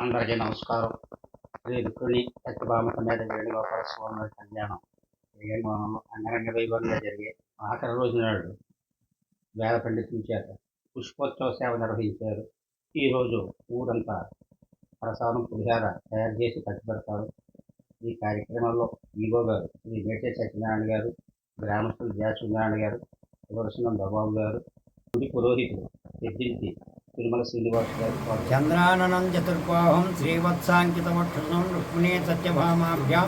అందరికీ నమస్కారం. శ్రీ రుక్మిణి సత్యభామ సమేత వేణుగోపాల స్వామి కళ్యాణం వేణుగోణంలో అంగరంగ వైభవంగా జరిగే ఆఖరి రోజు నాడు వేద పండితుల చేత పుష్పోత్సవ సేవ నిర్వహించారు. ఈరోజు ఊరంతా ప్రసాదం పులిహార తయారు చేసి కట్టుబెడతారు. ఈ కార్యక్రమంలో ఈగో గారు శ్రీ మేటే సత్యనారాయణ గారు, గ్రామస్తులు జాసునారాయణ గారు, సుదర్శనం బాబు గారు, గుడి పురోహితులు పెద్దింటి తిరుమల శ్రీనివాస్ గారు, చంద్రాననం చతుర్బాహం శ్రీవత్సాంకితవక్షం రుక్మిణీ సత్యభామాభ్యాం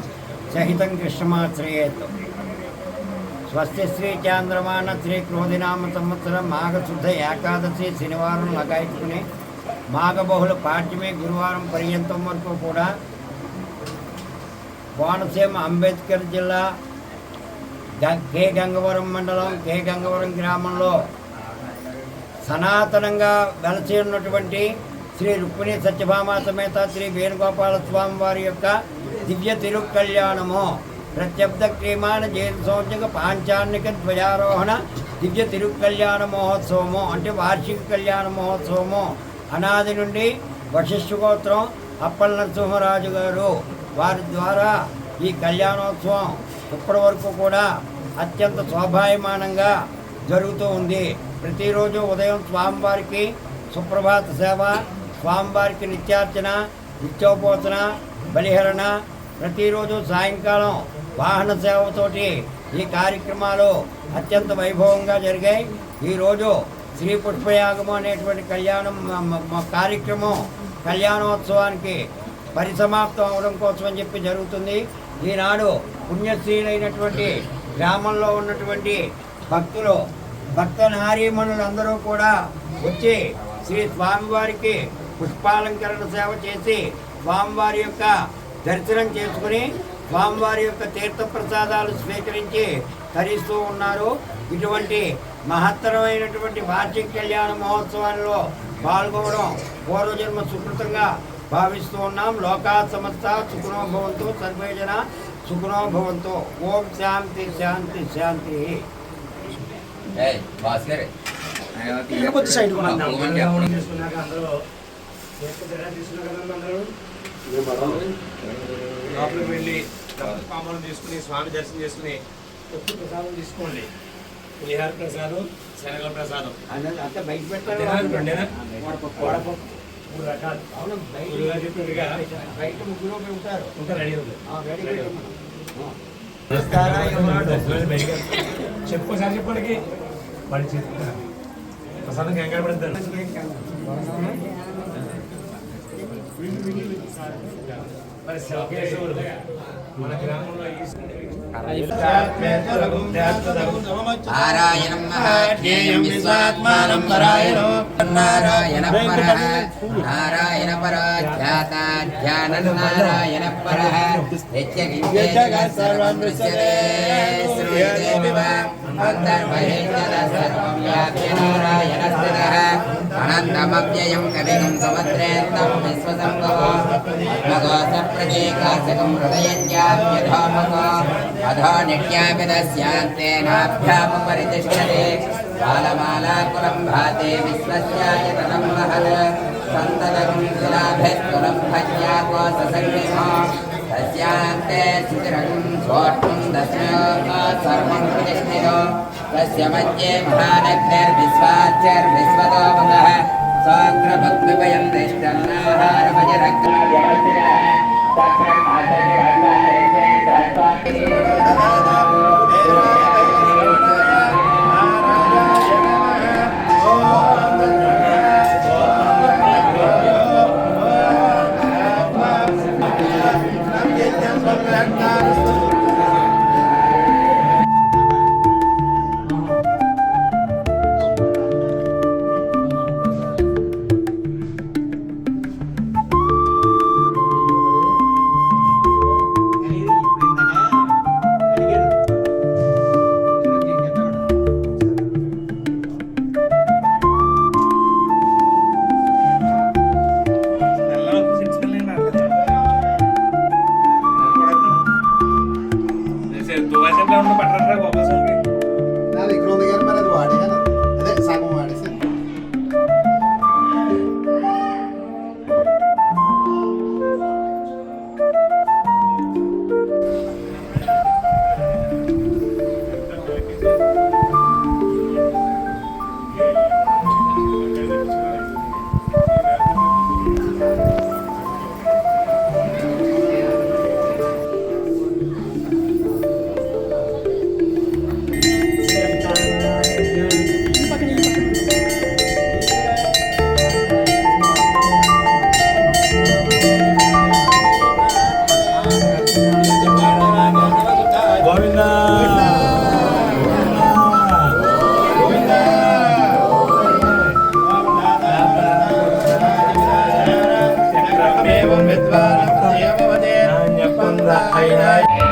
సహితం కృష్ణమాశ్రయేత్. స్వస్తి శ్రీ చాంద్రమాన శ్రీ క్రోధినామ సంవత్సరం మాఘశుద్ధ ఏకాదశి శనివారం లగాయించుకుని మాఘబహుళ పాడ్యమి గురువారం పర్యంతం వరకు కూడా కోనసీమ అంబేద్కర్ జిల్లా కే గంగవరం మండలం కే గంగవరం గ్రామంలో సనాతనంగా వెలసి ఉన్నటువంటి శ్రీ రుక్మిణీ సత్యభామ సమేత శ్రీ వేణుగోపాల స్వామి వారి యొక్క దివ్య తిరుకళ్యాణము ప్రత్యబ్ద క్రీమాన జయంతి సంవత్సర పాంచాన్నిక ధ్వజారోహణ దివ్య తిరుకళ్యాణ మహోత్సవము అంటే వార్షిక కళ్యాణ మహోత్సవము అనాది నుండి వశిష్ఠ గోత్రం అప్పల నరసింహరాజు గారు వారి ద్వారా ఈ కళ్యాణోత్సవం ఇప్పటి వరకు కూడా అత్యంత శోభాయమానంగా జరుగుతూ ఉంది. ప్రతిరోజు ఉదయం స్వామివారికి సుప్రభాత సేవ, స్వామివారికి నిత్యార్చన, నిత్యోపోతన, బలిహరణ, ప్రతిరోజు సాయంకాలం వాహన సేవతోటి ఈ కార్యక్రమాలు అత్యంత వైభవంగా జరిగాయి. ఈరోజు శ్రీ పుష్పయాగము అనేటువంటి కార్యక్రమం కళ్యాణోత్సవానికి పరిసమాప్తం అవడం కోసం అని చెప్పి జరుగుతుంది. ఈనాడు పుణ్యశ్రీలైనటువంటి గ్రామంలో ఉన్నటువంటి భక్తులు భక్త నారీమణులందరూ కూడా వచ్చి శ్రీ స్వామివారికి పుష్పాలంకరణ సేవ చేసి స్వామివారి యొక్క దర్శనం చేసుకుని స్వామివారి యొక్క తీర్థప్రసాదాలు స్వీకరించి తరిస్తూ ఉన్నారు. ఇటువంటి మహత్తరమైనటువంటి వార్షిక కళ్యాణ మహోత్సవాల్లో పాల్గొనడం పూర్వజన్మ సుకృతంగా భావిస్తూ ఉన్నాం. లోకా సమస్త సుఖనో భవంతు, సర్వే జన సుఖనో భవంతు. ఓం శాంతి శాంతి శాంతి. లోపలికి వెళ్ళి కామం తీసుకుని స్వామి దర్శనం చేసుకుని కొత్త ప్రసాదం తీసుకోండి. పులిహార ప్రసాదం, శనగల ప్రసాదం అంతా బయట పెట్టారు. 3 రకాలు బయట ముగ్గురు ఉంటారు. చెప్పుకోసారి చెప్పడానికి వాడి ప్రసాదం కంగారు పడతారు. మరి శివకేశవుడు మన గ్రామంలో నారాయణం మహాజ్ఞేయం విశ్వాత్మానం పరాయణో నారాయణ పరః నారాయణ పరాధ్యాతాధ్యానం నారాయణ పరః నిత్యగిత్యేజగ సర్వం దృశ్యతే శ్రూయతే వివ అంతర్బహిర్జన సర్వం వ్యాప్య నారాయణ స్థితః అనంతమవ్యయం కవిగం సముద్రేంతం విశ్వసంభవో భగవత ప్రతీకాశకం హృదయజ్ఞాప్యధామకో అధో నిత్యాపి దస్యాంతేనాభ్యాపరితిష్ఠతే బాలమాలాకులం భాతే విశ్వస్యాయతనం మహత్ సంతతం శిలాభిస్తులం భజ్యాకో ససంగిమో తస్యాంతే స్థితిరం సోష్ఠం దస్మో సర్వం ప్రతిష్ఠితో తస్య మధ్యే మహానగ్నిర్విశ్వాచ్యర్విశ్వతో ముఖః సాగ్రభక్తిభయం అయినాయి